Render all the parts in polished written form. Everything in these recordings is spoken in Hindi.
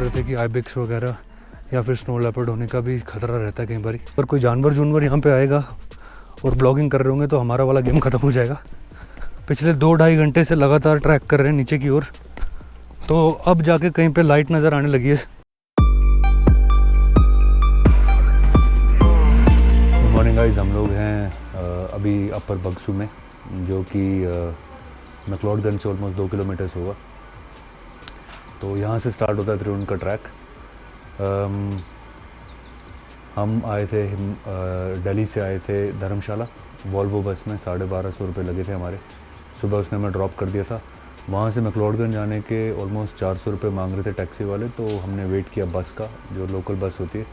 रहे थे कि आइबेक्स वगैरह या फिर स्नो लेपर्ड होने का भी खतरा रहता है कई बार। अगर कोई जानवर यहाँ पे आएगा और ब्लॉगिंग कर रहे होंगे तो हमारा वाला गेम ख़त्म हो जाएगा। पिछले 2-2.5 घंटे से लगातार ट्रैक कर रहे हैं नीचे की ओर, तो अब जाके कहीं पे लाइट नज़र आने लगी है। गुड मॉर्निंग गाइस, हम लोग हैं अभी अपर बक्सू में, जो कि मैक्लोडगंज से ऑलमोस्ट 2 किलोमीटर होगा। तो यहाँ से स्टार्ट होता है त्रिवेणी का ट्रैक। हम आए थे दिल्ली से आए थे धर्मशाला वॉल्वो बस में। 1250 रुपये लगे थे हमारे। सुबह उसने हमें ड्रॉप कर दिया था। वहाँ से मैक्लोडगंज जाने के ऑलमोस्ट 400 रुपये मांग रहे थे टैक्सी वाले, तो हमने वेट किया बस का, जो लोकल बस होती है।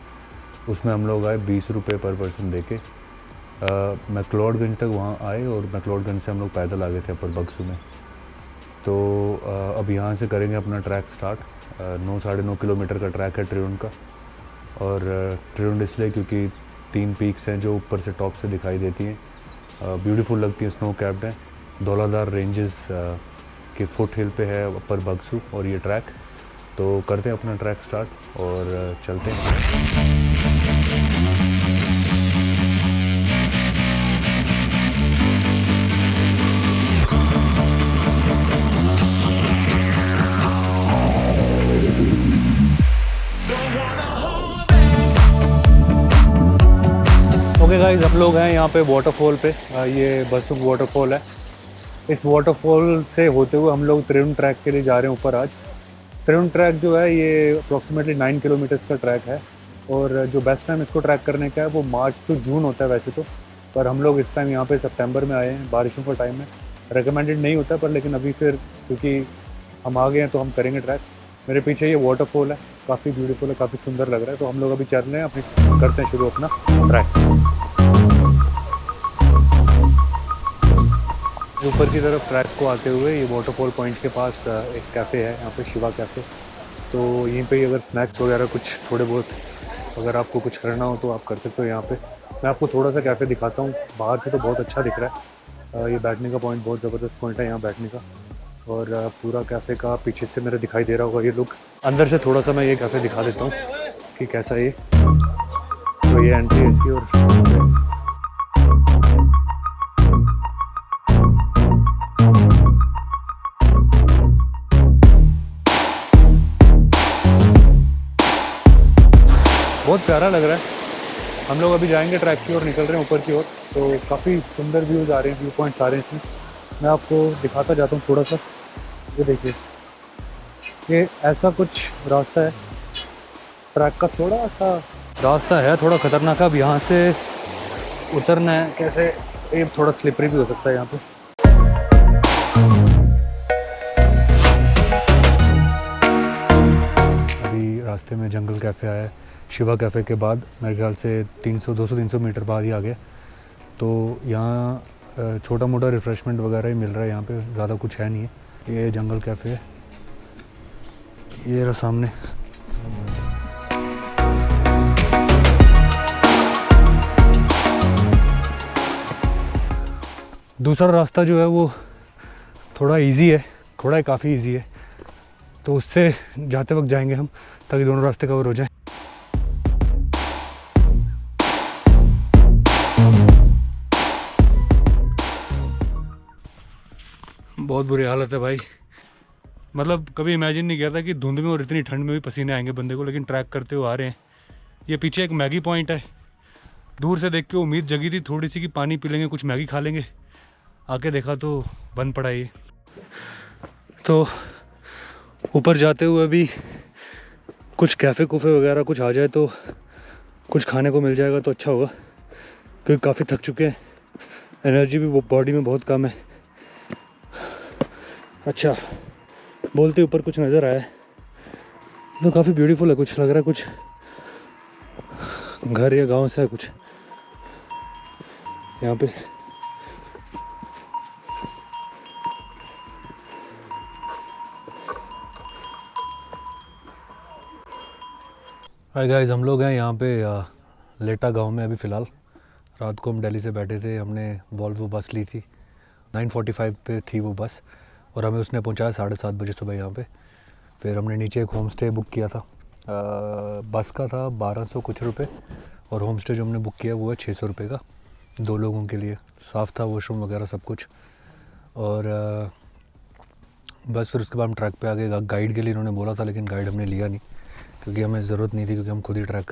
उसमें हम लोग आए 20 रुपये पर पर्सन दे के मैक्लोडगंज तक वहाँ आए, और मैक्लोडगंज से हम लोग पैदल आ गए थे अपर बक्सू में। तो अब यहाँ से करेंगे अपना ट्रैक स्टार्ट। 9-9.5 किलोमीटर का ट्रैक है त्रिवेणी का। और त्रिवेणी इसलिए क्योंकि 3 पीक्स हैं जो ऊपर से टॉप से दिखाई देती हैं, ब्यूटीफुल लगती हैं, स्नो कैप्ड हैं। धौलाधार रेंजेस के फुट हिल पे है अपर बक्सू और ये ट्रैक। तो करते हैं अपना ट्रैक स्टार्ट और चलते हैं। ओके गाइस, हम लोग हैं यहाँ पे वाटरफॉल पे। ये बसुक वाटरफॉल है। इस वाटरफॉल से होते हुए हम लोग त्रिवेणी ट्रैक के लिए जा रहे हैं ऊपर आज। त्रिवेणी ट्रैक जो है ये अप्रॉक्सीमेटली 9 किलोमीटर्स का ट्रैक है, और जो बेस्ट टाइम इसको ट्रैक करने का है वो मार्च टू जून होता है वैसे तो, पर हम लोग इस टाइम यहाँ पे सितंबर में आए हैं, बारिशों का टाइम है। रिकमेंडेड नहीं होता, पर लेकिन अभी फिर क्योंकि हम आ गए हैं तो हम करेंगे ट्रैक। मेरे पीछे ये वाटरफॉल है, काफ़ी ब्यूटीफुल है, काफ़ी सुंदर लग रहा है। तो हम लोग अभी चल रहे हैं, अपनी करते हैं शुरू अपना ट्रैक। ऊपर की तरफ ट्रैक को आते हुए ये वाटरफॉल पॉइंट के पास एक कैफ़े है, यहाँ पे शिवा कैफ़े। तो यहीं पे अगर स्नैक्स वगैरह कुछ थोड़े बहुत अगर आपको कुछ करना हो तो आप कर सकते हो यहाँ पे। मैं आपको थोड़ा सा कैफ़े दिखाता हूँ। बाहर से तो बहुत अच्छा दिख रहा है। ये बैठने का पॉइंट बहुत ज़बरदस्त पॉइंट है यहाँ बैठने का, और पूरा कैफ़े का पीछे से मेरे दिखाई दे रहा होगा ये लुक। अंदर से थोड़ा सा मैं ये कैफ़े दिखा देता हूँ कि कैसा ये। तो ये एंट्री है इसकी, और बहुत प्यारा लग रहा है। हम लोग अभी जाएंगे ट्रैक की ओर, निकल रहे हैं ऊपर की ओर। तो काफ़ी सुंदर व्यूज़ आ रहे हैं, व्यू पॉइंट्स आ रहे हैं इसमें। मैं आपको दिखाता जाता हूँ थोड़ा सा। ये देखिए, ये ऐसा कुछ रास्ता है ट्रैक का। थोड़ा सा रास्ता है, थोड़ा ख़तरनाक। अब यहाँ से उतरना है कैसे, ये थोड़ा स्लिपरी भी हो सकता है यहाँ पे। अभी रास्ते में जंगल कैफ़े आया है, शिवा कैफ़े के बाद मेरे ख्याल से 200-300 मीटर बाद ही आ गया। तो यहाँ छोटा मोटा रिफ़्रेशमेंट वगैरह ही मिल रहा है यहाँ पे, ज़्यादा कुछ है नहीं है। ये जंगल कैफ़े है, ये रहा सामने। दूसरा रास्ता जो है वो थोड़ा इजी है, थोड़ा काफ़ी इजी है, तो उससे जाते वक्त जाएंगे हम, ताकि दोनों रास्ते कवर हो जाए। बहुत बुरी हालत है भाई। मतलब कभी इमेजिन नहीं किया था कि धुंध में और इतनी ठंड में भी पसीने आएंगे बंदे को, लेकिन ट्रैक करते हुए आ रहे हैं। ये पीछे एक मैगी पॉइंट है, दूर से देख के उम्मीद जगी थी थोड़ी सी कि पानी पी लेंगे, कुछ मैगी खा लेंगे। आके देखा तो बंद पड़ा ये। तो ऊपर जाते हुए भी कुछ कैफ़े कूफ़े वगैरह कुछ आ जाए तो कुछ खाने को मिल जाएगा तो अच्छा होगा, क्योंकि काफ़ी थक चुके हैं, एनर्जी भी बॉडी में बहुत कम है। अच्छा, बोलते ऊपर कुछ नज़र आया है तो काफ़ी ब्यूटीफुल है, कुछ लग रहा है कुछ घर या गांव सा है कुछ यहाँ पे। हाय गाइस, हम लोग हैं यहाँ पे लेटा गांव में अभी फ़िलहाल। रात को हम दिल्ली से बैठे थे, हमने वॉल्वो बस ली थी। 9:45 पे थी वो बस, और हमें उसने पहुँचाया 7:30 बजे सुबह यहाँ पे। फिर हमने नीचे एक होम स्टे बुक किया था, बस का था 1200 कुछ रुपए और होम स्टे जो हमने बुक किया वो है 600 रुपये का 2 लोगों के लिए। साफ़ था वॉशरूम वगैरह सब कुछ। और बस फिर उसके बाद हम ट्रैक पे आ गए। गाइड के लिए इन्होंने बोला था लेकिन गाइड हमने लिया नहीं क्योंकि हमें ज़रूरत नहीं थी, क्योंकि हम खुद ही ट्रैक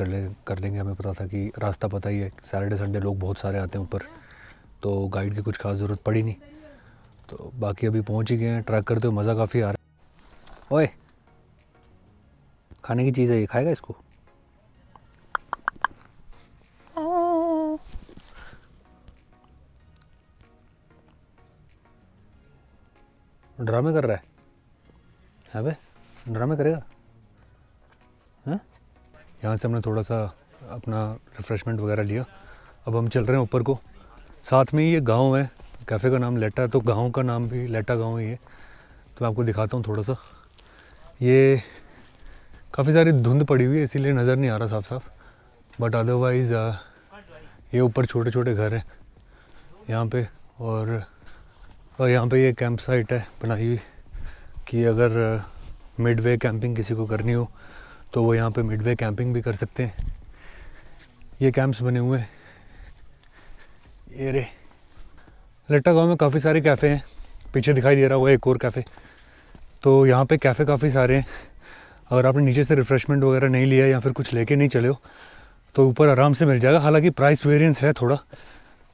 कर लेंगे। हमें पता था कि रास्ता पता ही है, सैटरडे संडे लोग बहुत सारे आते हैं ऊपर, तो गाइड की कुछ खास ज़रूरत पड़ी नहीं। तो बाकी अभी पहुंच ही गए हैं। ट्रैक करते हुए मज़ा काफ़ी आ रहा है। ओए खाने की चीज़ है ये, खाएगा इसको? ड्रामे कर रहा है बे? ड्रामे करेगा? हैं? यहाँ से हमने थोड़ा सा अपना रिफ़्रेशमेंट वगैरह लिया। अब हम चल रहे हैं ऊपर को। साथ में ही ये गांव है, कैफ़े का नाम लेटा है, तो गांव का नाम भी लेटा गांव ही है। तो मैं आपको दिखाता हूँ थोड़ा सा। ये काफ़ी सारी धुंध पड़ी हुई है इसीलिए नज़र नहीं आ रहा साफ साफ, बट अदरवाइज़ ये ऊपर छोटे छोटे घर हैं यहाँ पे। और यहाँ पे ये कैंप साइट है बनाई हुई कि अगर मिडवे कैंपिंग किसी को करनी हो तो वो यहाँ पे मिडवे कैंपिंग भी कर सकते हैं। ये कैंप्स बने हुए हैं। ये रे लेटा गांव में काफ़ी सारे कैफ़े हैं। पीछे दिखाई दे रहा हुआ एक और कैफ़े। तो यहाँ पे कैफ़े काफ़ी सारे हैं। अगर आपने नीचे से रिफ़्रेशमेंट वगैरह नहीं लिया या फिर कुछ लेके नहीं चले हो तो ऊपर आराम से मिल जाएगा। हालांकि प्राइस वेरिएंस है थोड़ा,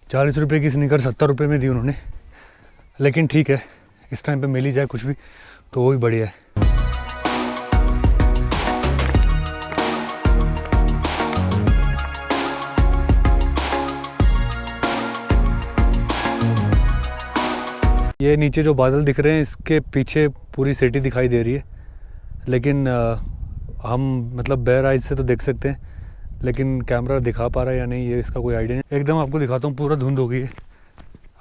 40 रुपये की स्नीकर 70 रुपये में दी उन्होंने, लेकिन ठीक है, इस टाइम पे मिल ही जाए कुछ भी तो वो भी बढ़िया है। ये नीचे जो बादल दिख रहे हैं इसके पीछे पूरी सिटी दिखाई दे रही है, लेकिन हम मतलब बेयर आइज से तो देख सकते हैं, लेकिन कैमरा दिखा पा रहा है या नहीं ये इसका कोई आइडिया नहीं। एकदम आपको दिखाता हूँ, पूरा धुंध हो गई है,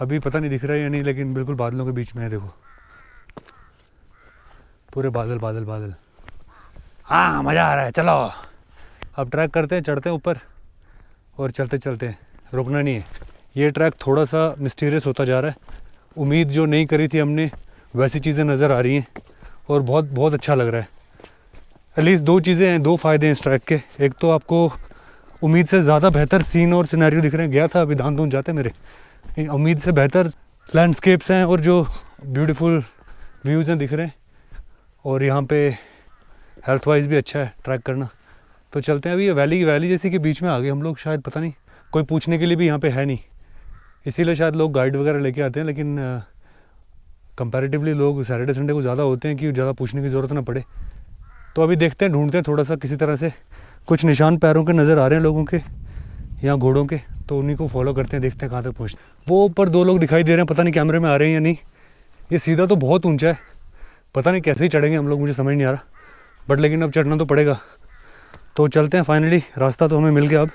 अभी पता नहीं दिख रहा है या नहीं, लेकिन बिल्कुल बादलों के बीच में है। देखो पूरे बादल बादल बादल। हाँ मज़ा आ रहा है। चलो अब ट्रैक करते हैं, चढ़ते हैं ऊपर और चलते चलते हैं, रुकना नहीं है। ये ट्रैक थोड़ा सा मिस्टीरियस होता जा रहा है। उम्मीद जो नहीं करी थी हमने वैसी चीज़ें नज़र आ रही हैं और बहुत बहुत अच्छा लग रहा है। एटलीस्ट 2 चीज़ें हैं, 2 फ़ायदे हैं इस ट्रैक के। एक तो आपको उम्मीद से ज़्यादा बेहतर सीन और सिनेरियो दिख रहे हैं। गया था अभी दान दून जाते मेरे, उम्मीद से बेहतर लैंडस्केप्स हैं और जो ब्यूटीफुल व्यूज़ हैं दिख रहे हैं। और यहाँ पे हेल्थ वाइज भी अच्छा है ट्रैक करना। तो चलते हैं। अभी ये वैली जैसी के बीच में आ गए हम लोग शायद, पता नहीं, कोई पूछने के लिए भी यहाँ पे है नहीं, इसीलिए शायद लोग गाइड वगैरह लेके आते हैं। लेकिन कंपैरेटिवली लोग सैटरडे संडे को ज़्यादा होते हैं कि ज़्यादा पूछने की ज़रूरत ना पड़े। तो अभी देखते हैं, ढूंढते हैं थोड़ा सा किसी तरह से। कुछ निशान पैरों के नज़र आ रहे हैं लोगों के या घोड़ों के, तो उन्हीं को फॉलो करते हैं, देखते हैं कहाँ तक पहुँचते। वो ऊपर 2 लोग दिखाई दे रहे हैं, पता नहीं कैमरे में आ रहे हैं या नहीं। ये सीधा तो बहुत ऊंचा है, पता नहीं कैसे ही चढ़ेंगे हम लोग, मुझे समझ नहीं आ रहा, बट लेकिन अब चढ़ना तो पड़ेगा। तो चलते हैं। फाइनली रास्ता तो हमें मिल गया। अब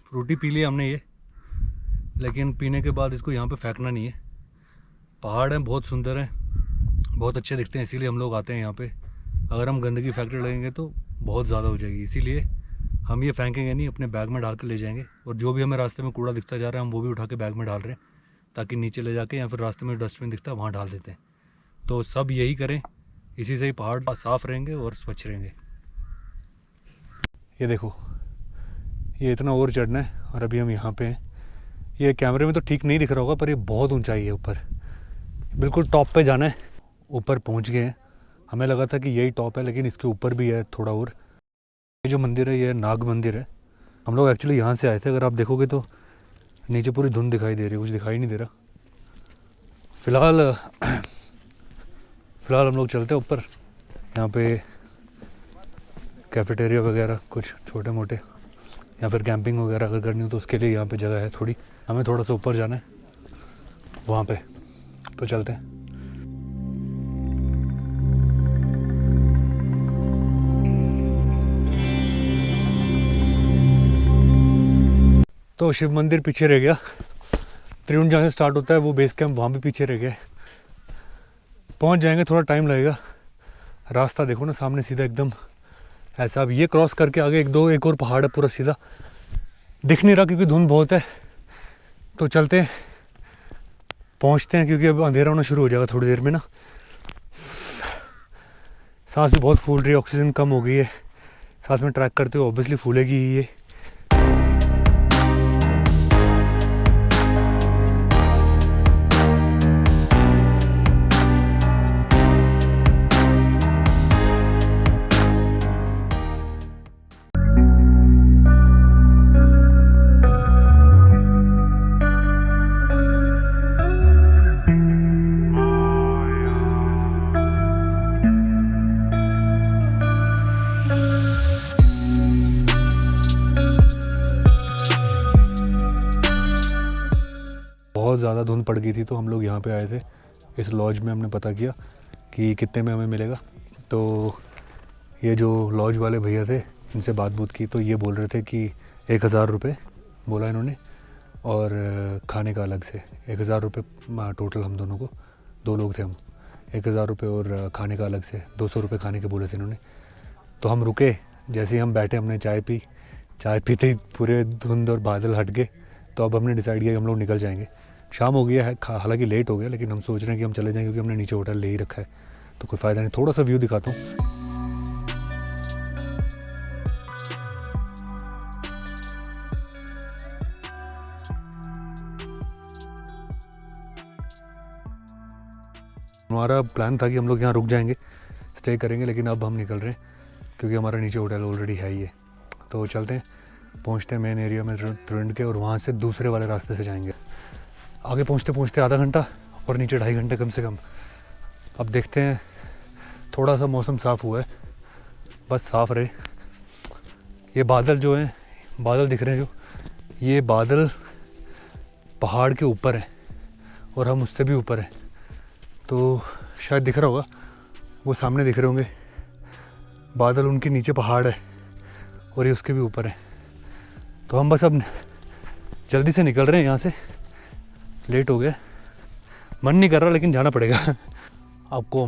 फ्रूटी पी लिया हमने ये, लेकिन पीने के बाद इसको यहाँ पे फेंकना नहीं है। पहाड़ हैं, बहुत सुंदर हैं, बहुत अच्छे दिखते हैं, इसीलिए हम लोग आते हैं यहाँ पे। अगर हम गंदगी फैक्ट्री लगेंगे तो बहुत ज़्यादा हो जाएगी, इसीलिए हम ये फेंकेंगे नहीं, अपने बैग में डाल कर ले जाएंगे। और जो भी हमें रास्ते में कूड़ा दिखता जा रहा है हम वो भी उठा के बैग में डाल रहे हैं, ताकि नीचे ले जाके या फिर रास्ते में डस्टबिन दिखता है वहाँ डाल देते हैं। तो सब यही करें, इसी से ही पहाड़ साफ़ रहेंगे और स्वच्छ रहेंगे। ये देखो, ये इतना और चढ़ना है और अभी हम यहाँ पे हैं। ये कैमरे में तो ठीक नहीं दिख रहा होगा, पर ये बहुत ऊंचाई है, ऊपर बिल्कुल टॉप पे जाना है। ऊपर पहुँच गए हैं। हमें लगा था कि यही टॉप है, लेकिन इसके ऊपर भी है थोड़ा और। ये जो मंदिर है ये नाग मंदिर है। हम लोग एक्चुअली यहाँ से आए थे। अगर आप देखोगे तो नीचे पूरी धुंध दिखाई दे रही है, कुछ दिखाई नहीं दे रहा। फ़िलहाल हम लोग चलते हैं ऊपर। यहाँ पे कैफेटेरिया वगैरह कुछ छोटे मोटे, या फिर कैंपिंग वगैरह अगर करनी हो तो उसके लिए यहाँ पे जगह है थोड़ी। हमें थोड़ा सा ऊपर जाना है वहाँ पे, तो चलते हैं। तो शिव मंदिर पीछे रह गया। त्रिउंड जहाँ से स्टार्ट होता है वो बेस कैंप वहाँ भी पीछे रह गया। पहुँच जाएंगे, थोड़ा टाइम लगेगा। रास्ता देखो ना सामने सीधा एकदम ऐसा। अब ये क्रॉस करके आगे एक और पहाड़ है, पूरा सीधा दिख नहीं रहा क्योंकि धुंध बहुत है। तो चलते हैं। पहुंचते हैं क्योंकि अब अंधेरा होना शुरू हो जाएगा थोड़ी देर में ना। सांस भी बहुत फूल रही है, ऑक्सीजन कम हो गई है, साथ में ट्रैक करते हुए ऑब्वियसली फूलेगी ही ये। बहुत ज़्यादा धुंध पड़ गई थी तो हम लोग यहाँ पे आए थे इस लॉज में। हमने पता किया कि कितने में हमें मिलेगा, तो ये जो लॉज वाले भैया थे इनसे बात की तो ये बोल रहे थे कि 1000 रुपये बोला इन्होंने, और खाने का अलग से 1000 रुपये टोटल हम दोनों को, 2 लोग थे हम, 1000 रुपये और खाने का अलग से 200 रुपये खाने के बोले थे इन्होंने। तो हम रुके, जैसे ही हम बैठे हमने चाय पीते ही पूरे धुंध और बादल हट गए। तो अब हमने डिसाइड किया कि हम लोग निकल जाएंगे। शाम हो गया है, हालांकि लेट हो गया, लेकिन हम सोच रहे हैं कि हम चले जाएं क्योंकि हमने नीचे होटल ले ही रखा है, तो कोई फ़ायदा नहीं। थोड़ा सा व्यू दिखाता हूँ। हमारा प्लान था कि हम लोग यहाँ रुक जाएंगे, स्टे करेंगे, लेकिन अब हम निकल रहे हैं क्योंकि हमारा नीचे होटल ऑलरेडी है ही है। तो चलते हैं, पहुँचते हैं मेन एरिया में त्रिवेंद्र के, और वहाँ से दूसरे वाले रास्ते से जाएंगे। आगे पहुँचते आधा घंटा और नीचे 2.5 घंटे कम से कम। अब देखते हैं, थोड़ा सा मौसम साफ़ हुआ है, बस साफ़ रहे। ये बादल जो हैं, बादल दिख रहे हैं जो, ये बादल पहाड़ के ऊपर हैं और हम उससे भी ऊपर हैं, तो शायद दिख रहा होगा, वो सामने दिख रहे होंगे बादल, उनके नीचे पहाड़ है और ये उसके भी ऊपर है। तो हम बस अब जल्दी से निकल रहे हैं यहाँ से, लेट हो गया, मन नहीं कर रहा लेकिन जाना पड़ेगा। आपको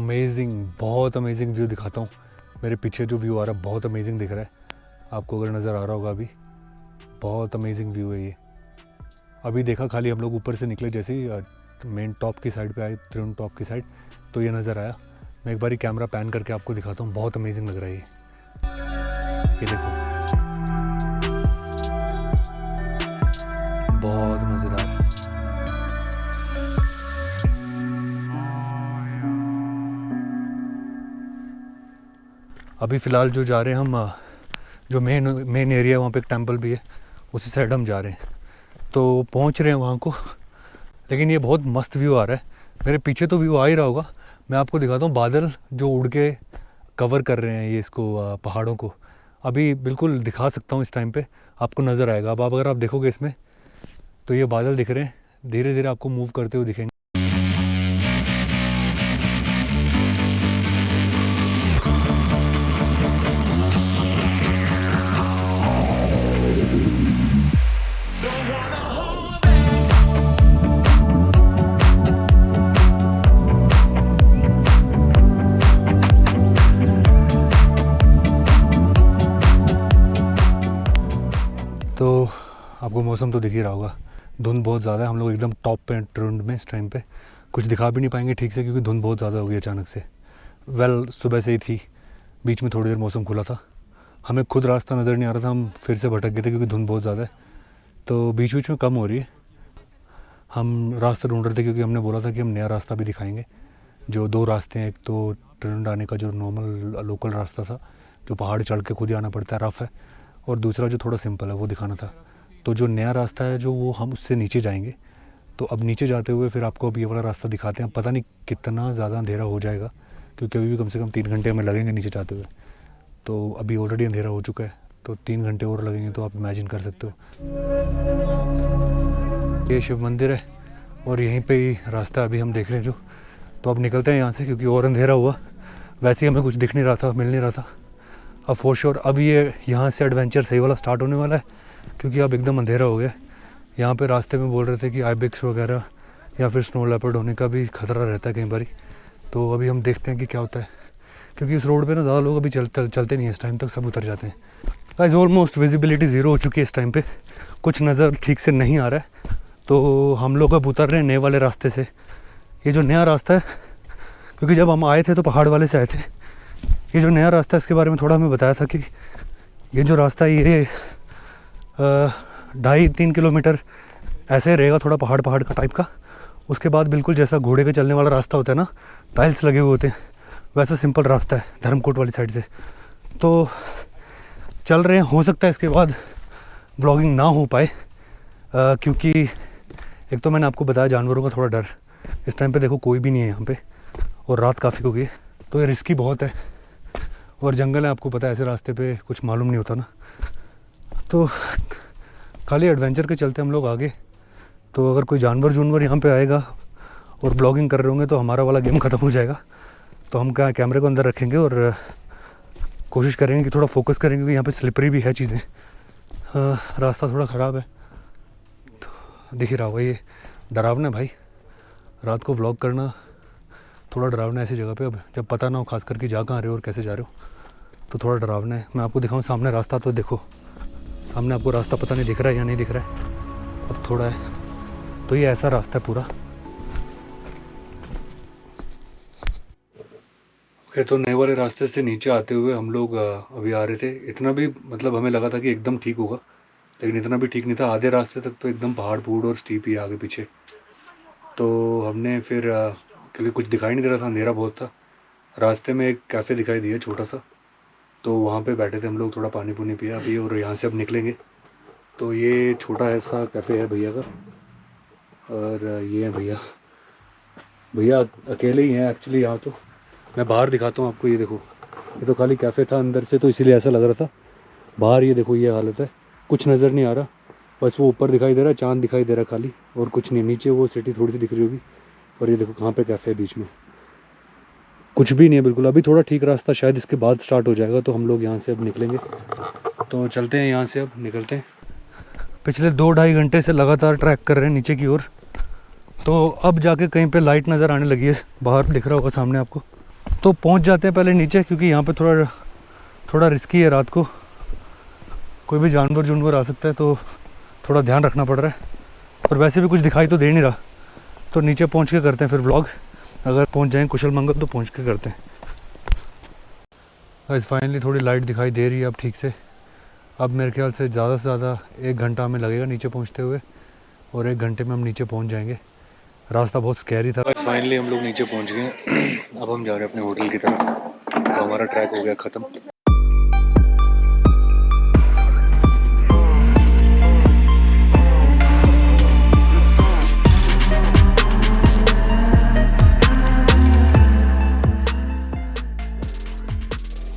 बहुत अमेजिंग व्यू दिखाता हूँ। मेरे पीछे जो व्यू आ रहा है बहुत अमेजिंग दिख रहा है, आपको अगर नज़र आ रहा होगा अभी, बहुत अमेजिंग व्यू है ये। अभी देखा खाली हम लोग ऊपर से निकले, जैसे ही मेन टॉप की साइड पे आए, त्रिवेंद्र टॉप की साइड, तो ये नज़र आया। मैं एक बार कैमरा पैन करके आपको दिखाता हूँ, बहुत अमेजिंग लग रहा है ये देखो, बहुत मज़ेदार। अभी फ़िलहाल जो जा रहे हैं हम, जो मेन एरिया है वहाँ पे एक टेंपल भी है, उसी साइड हम जा रहे हैं, तो पहुँच रहे हैं वहाँ को। लेकिन ये बहुत मस्त व्यू आ रहा है, मेरे पीछे तो व्यू आ ही रहा होगा। मैं आपको दिखाता हूँ बादल जो उड़ के कवर कर रहे हैं ये इसको, पहाड़ों को। अभी बिल्कुल दिखा सकता हूँ, इस टाइम पे आपको नज़र आएगा। अब अगर आप देखोगे इसमें तो ये बादल दिख रहे हैं, धीरे धीरे आपको मूव करते हुए दिखेंगे। तो आपको मौसम तो दिख ही रहा होगा, धुंध बहुत ज़्यादा है। हम लोग एकदम टॉप पे ट्रेंड में इस टाइम पे, कुछ दिखा भी नहीं पाएंगे ठीक से क्योंकि धुंध बहुत ज़्यादा हो गई अचानक से। सुबह से ही थी, बीच में थोड़ी देर मौसम खुला था, हमें खुद रास्ता नज़र नहीं आ रहा था, हम फिर से भटक गए थे क्योंकि धुंध बहुत ज़्यादा है। तो बीच में कम हो रही है। हम रास्ता ढूंढ रहे थे क्योंकि हमने बोला था कि हम नया रास्ता भी दिखाएँगे। जो 2 रास्ते हैं, एक तो ट्रेंड आने का जो नॉर्मल लोकल रास्ता था, जो पहाड़ चढ़ के खुद ही आना पड़ता है, रफ़ है, और दूसरा जो थोड़ा सिंपल है वो दिखाना था। तो जो नया रास्ता है जो, वो हम उससे नीचे जाएंगे। तो अब नीचे जाते हुए फिर आपको अब ये वाला रास्ता दिखाते हैं। पता नहीं कितना ज़्यादा अंधेरा हो जाएगा क्योंकि अभी भी कम से कम 3 घंटे हमें लगेंगे नीचे जाते हुए। तो अभी ऑलरेडी अंधेरा हो चुका है, तो 3 घंटे और लगेंगे, तो आप इमेजिन कर सकते हो। ये शिव मंदिर है और यहीं पे ही रास्ता अभी हम देख रहे हैं जो। तो अब निकलते हैं यहाँ से क्योंकि और अंधेरा हुआ, वैसे ही हमें कुछ दिख नहीं रहा था, मिल नहीं रहा था। अब फॉर श्योर अब ये यहाँ से एडवेंचर सही वाला स्टार्ट होने वाला है क्योंकि अब एकदम अंधेरा हो गया। यहाँ पे रास्ते में बोल रहे थे कि आइबेक्स वगैरह या फिर स्नो लेपर्ड होने का भी खतरा रहता है कई बार। तो अभी हम देखते हैं कि क्या होता है, क्योंकि इस रोड पे ना ज़्यादा लोग अभी चलते नहीं हैं, इस टाइम तक सब उतर जाते हैं। गाइस ऑलमोस्ट विजिबिलिटी ज़ीरो हो चुकी है इस टाइम पे, कुछ नज़र ठीक से नहीं आ रहा है, तो हम लोग अब उतर रहे हैं नए वाले रास्ते से। ये जो नया रास्ता है, क्योंकि जब हम आए थे तो पहाड़ वाले से आए थे, ये जो नया रास्ता है इसके बारे में थोड़ा हमें बताया था कि ये जो रास्ता है ये 2.5-3 किलोमीटर ऐसे रहेगा, थोड़ा पहाड़ पहाड़ का टाइप का। उसके बाद बिल्कुल जैसा घोड़े के चलने वाला रास्ता होता है ना, टाइल्स लगे हुए होते हैं, वैसा सिंपल रास्ता है धर्मकोट वाली साइड से। तो चल रहे हैं, हो सकता है इसके बाद व्लॉगिंग ना हो पाए, क्योंकि एक तो मैंने आपको बताया जानवरों का थोड़ा डर। इस टाइम पे देखो कोई भी नहीं है यहाँ पे, और रात काफ़ी हो गई है, तो ये रिस्की बहुत है। और जंगल है, आपको पता है ऐसे रास्ते पे कुछ मालूम नहीं होता ना। तो खाली एडवेंचर के चलते हम लोग आगे। तो अगर कोई जानवर यहाँ पे आएगा और ब्लॉगिंग कर रहे होंगे तो हमारा वाला गेम ख़त्म हो जाएगा। तो हम क्या कैमरे को अंदर रखेंगे और कोशिश करेंगे कि थोड़ा फोकस करेंगे, क्योंकि यहाँ पे स्लिपरी भी है चीज़ें। रास्ता थोड़ा ख़राब है, तो दिख ही रहा होगा। ये डरावना है भाई, रात को व्लॉग करना थोड़ा डरावना है ऐसी जगह पे। अब जब पता ना हो खास करके जा कहाँ रहे हो और कैसे जा रहे हो, तो थोड़ा डरावना है। मैं आपको दिखाऊं सामने रास्ता, तो देखो सामने आपको रास्ता पता नहीं दिख रहा है या नहीं दिख रहा है, अब थोड़ा है। तो ये ऐसा रास्ता है पूरा। ओके, तो नए वाले रास्ते से नीचे आते हुए हम लोग अभी आ रहे थे। इतना भी मतलब हमें लगा था कि एकदम ठीक होगा, लेकिन इतना भी ठीक नहीं था। आधे रास्ते तक तो एकदम पहाड़ पूड़ और स्टीप ही आगे पीछे। तो हमने फिर क्योंकि कुछ दिखाई नहीं दे रहा था, अंधेरा बहुत था, रास्ते में एक कैफ़े दिखाई दिया छोटा सा, तो वहाँ पे बैठे थे हम लोग, थोड़ा पानी पुनी पिया अभी, और यहाँ से अब निकलेंगे। तो ये छोटा ऐसा कैफ़े है भैया का, और ये है भैया। भैया अकेले ही हैं एक्चुअली यहाँ। तो मैं बाहर दिखाता हूँ आपको, ये देखो, ये तो खाली कैफ़े था अंदर से, तो इसीलिए ऐसा लग रहा था। बाहर ये देखो ये हालत है, कुछ नज़र नहीं आ रहा, बस वो ऊपर दिखाई दे रहा है, चांद दिखाई दे रहा है खाली, और कुछ नहीं। नीचे वो सिटी थोड़ी सी दिख रही होगी, और ये देखो कहाँ पे कैफ़े है, बीच में कुछ भी नहीं है बिल्कुल। अभी थोड़ा ठीक रास्ता शायद इसके बाद स्टार्ट हो जाएगा, तो हम लोग यहाँ से अब निकलेंगे। तो चलते हैं यहाँ से, अब निकलते हैं। पिछले 2-2.5 घंटे से लगातार ट्रैक कर रहे हैं नीचे की ओर, तो अब जाके कहीं पे लाइट नज़र आने लगी है, बाहर दिख रहा होगा सामने आपको। तो पहुँच जाते हैं पहले नीचे, क्योंकि यहाँ पे थोड़ा रिस्की है, रात को कोई भी जानवर आ सकता है, तो थोड़ा ध्यान रखना पड़ रहा है। और वैसे भी कुछ दिखाई तो दे नहीं रहा, तो नीचे पहुँच के करते हैं फिर व्लॉग। अगर पहुँच जाएँ कुशल मंगल तो पहुँच के करते हैं। गाइस फाइनली थोड़ी लाइट दिखाई दे रही है अब ठीक से। अब मेरे ख्याल से ज़्यादा 1 घंटा हमें लगेगा नीचे पहुँचते हुए, और 1 घंटे में हम नीचे पहुँच जाएंगे। रास्ता बहुत स्कैरी था। फाइनली हम लोग नीचे पहुँच गए। अब हम जा रहे हैं अपने होटल की तरफ। तो हमारा ट्रैक हो गया ख़त्म।